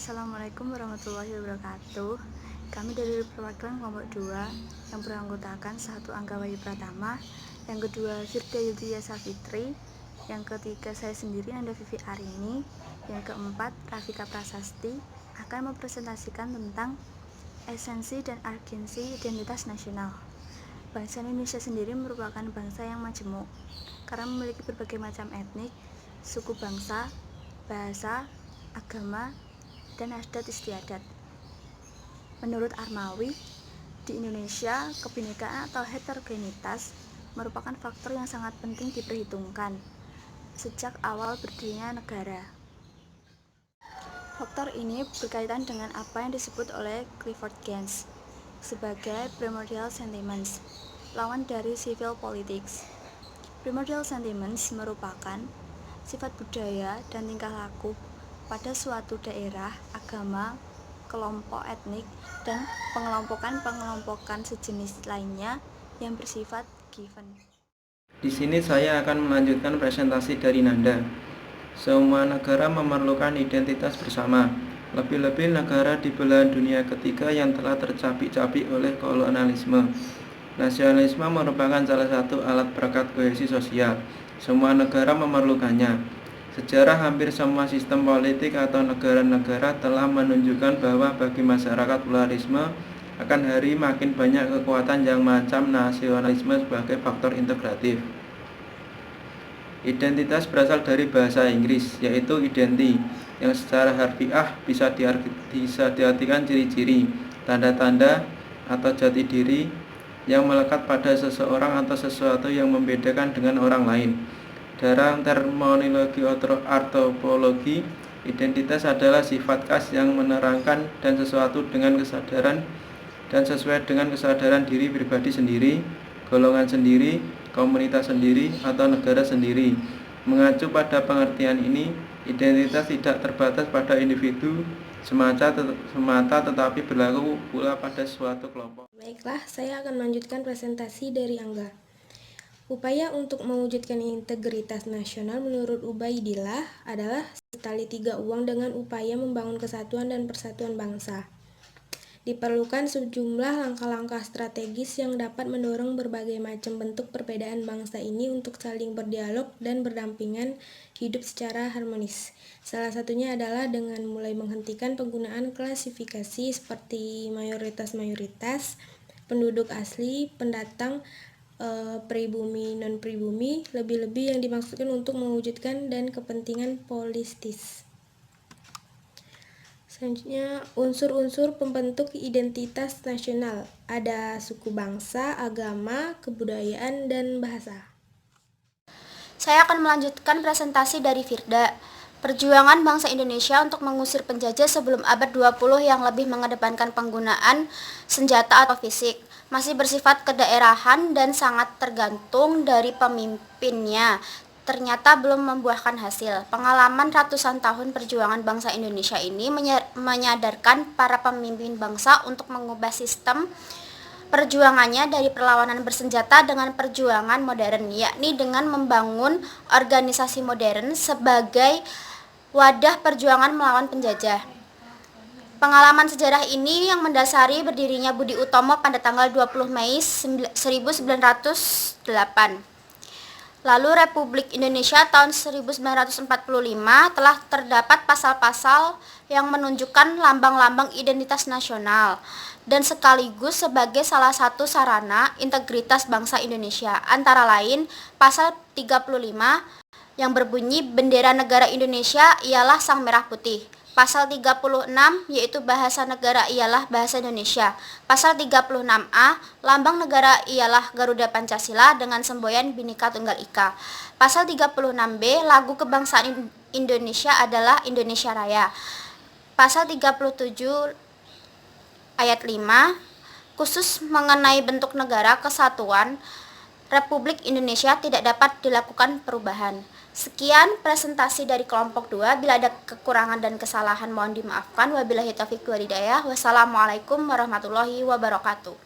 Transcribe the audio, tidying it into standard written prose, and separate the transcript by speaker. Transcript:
Speaker 1: Assalamualaikum warahmatullahi wabarakatuh. Kami dari perwakilan kelompok 2 yang beranggotakan 1 Angga Wahyu Pratama, yang kedua Firda Yudhya Safitri, yang ketiga saya sendiri Nanda Vivi Arini, yang keempat Rafika Prasasti akan mempresentasikan tentang esensi dan urgensi identitas nasional. Bangsa Indonesia sendiri merupakan bangsa yang majemuk karena memiliki berbagai macam etnik, suku bangsa, bahasa, agama, dan adat istiadat. Menurut Armawi, di Indonesia, kebinekaan atau heterogenitas merupakan faktor yang sangat penting diperhitungkan sejak awal berdirinya negara. Faktor ini berkaitan dengan apa yang disebut oleh Clifford Geertz sebagai primordial sentiments, lawan dari civil politics. Primordial sentiments merupakan sifat budaya dan tingkah laku pada suatu daerah, agama, kelompok etnik, dan pengelompokan sejenis lainnya yang bersifat given.
Speaker 2: Di sini saya akan melanjutkan presentasi dari Nanda. Semua negara memerlukan identitas bersama, lebih-lebih negara di belahan dunia ketiga yang telah tercapik-capik oleh kolonialisme. Nasionalisme merupakan salah satu alat perekat kohesi sosial. Semua negara memerlukannya. Sejarah hampir semua sistem politik atau negara-negara telah menunjukkan bahwa bagi masyarakat pluralisme akan hari makin banyak kekuatan yang mengancam nasionalisme sebagai faktor integratif. Identitas berasal dari bahasa Inggris, yaitu identity, yang secara harfiah bisa diartikan ciri-ciri, tanda-tanda, atau jati diri yang melekat pada seseorang atau sesuatu yang membedakan dengan orang lain. Dalam terminologi antropologi, identitas adalah sifat khas yang menerangkan dan sesuatu dengan kesadaran dan sesuai dengan kesadaran diri pribadi sendiri, golongan sendiri, komunitas sendiri, atau negara sendiri. Mengacu pada pengertian ini, identitas tidak terbatas pada individu semata tetapi berlaku pula pada suatu kelompok.
Speaker 3: Baiklah, saya akan melanjutkan presentasi dari Angga. Upaya untuk mewujudkan integritas nasional menurut Ubaidillah adalah tali tiga uang dengan upaya membangun kesatuan dan persatuan bangsa. Diperlukan sejumlah langkah-langkah strategis yang dapat mendorong berbagai macam bentuk perbedaan bangsa ini untuk saling berdialog dan berdampingan hidup secara harmonis. Salah satunya adalah dengan mulai menghentikan penggunaan klasifikasi seperti mayoritas-mayoritas, penduduk asli, pendatang, pribumi, non-pribumi, lebih-lebih yang dimaksudkan untuk mewujudkan dan kepentingan politis. Selanjutnya, unsur-unsur pembentuk identitas nasional. Ada suku bangsa, agama, kebudayaan, dan bahasa.
Speaker 4: Saya akan melanjutkan presentasi dari Firda. Perjuangan bangsa Indonesia untuk mengusir penjajah sebelum abad 20 yang lebih mengedepankan penggunaan senjata atau fisik masih bersifat kedaerahan dan sangat tergantung dari pemimpinnya. Ternyata belum membuahkan hasil. Pengalaman ratusan tahun perjuangan bangsa Indonesia ini menyadarkan para pemimpin bangsa untuk mengubah sistem perjuangannya dari perlawanan bersenjata dengan perjuangan modern, yakni dengan membangun organisasi modern sebagai wadah perjuangan melawan penjajah. Pengalaman sejarah ini yang mendasari berdirinya Budi Utomo pada tanggal 20 Mei 1908. Lalu Republik Indonesia tahun 1945 telah terdapat pasal-pasal yang menunjukkan lambang-lambang identitas nasional dan sekaligus sebagai salah satu sarana integritas bangsa Indonesia. Antara lain pasal 35 yang berbunyi bendera negara Indonesia ialah sang merah putih. Pasal 36 yaitu bahasa negara ialah bahasa Indonesia. Pasal 36A, lambang negara ialah Garuda Pancasila dengan semboyan Bhinneka Tunggal Ika. Pasal 36B, lagu kebangsaan Indonesia adalah Indonesia Raya. Pasal 37 ayat 5, khusus mengenai bentuk negara kesatuan Republik Indonesia tidak dapat dilakukan perubahan. Sekian presentasi dari kelompok 2. Bila ada kekurangan dan kesalahan mohon dimaafkan. Wabillahi taufiq wal hidayah. Wassalamualaikum warahmatullahi wabarakatuh.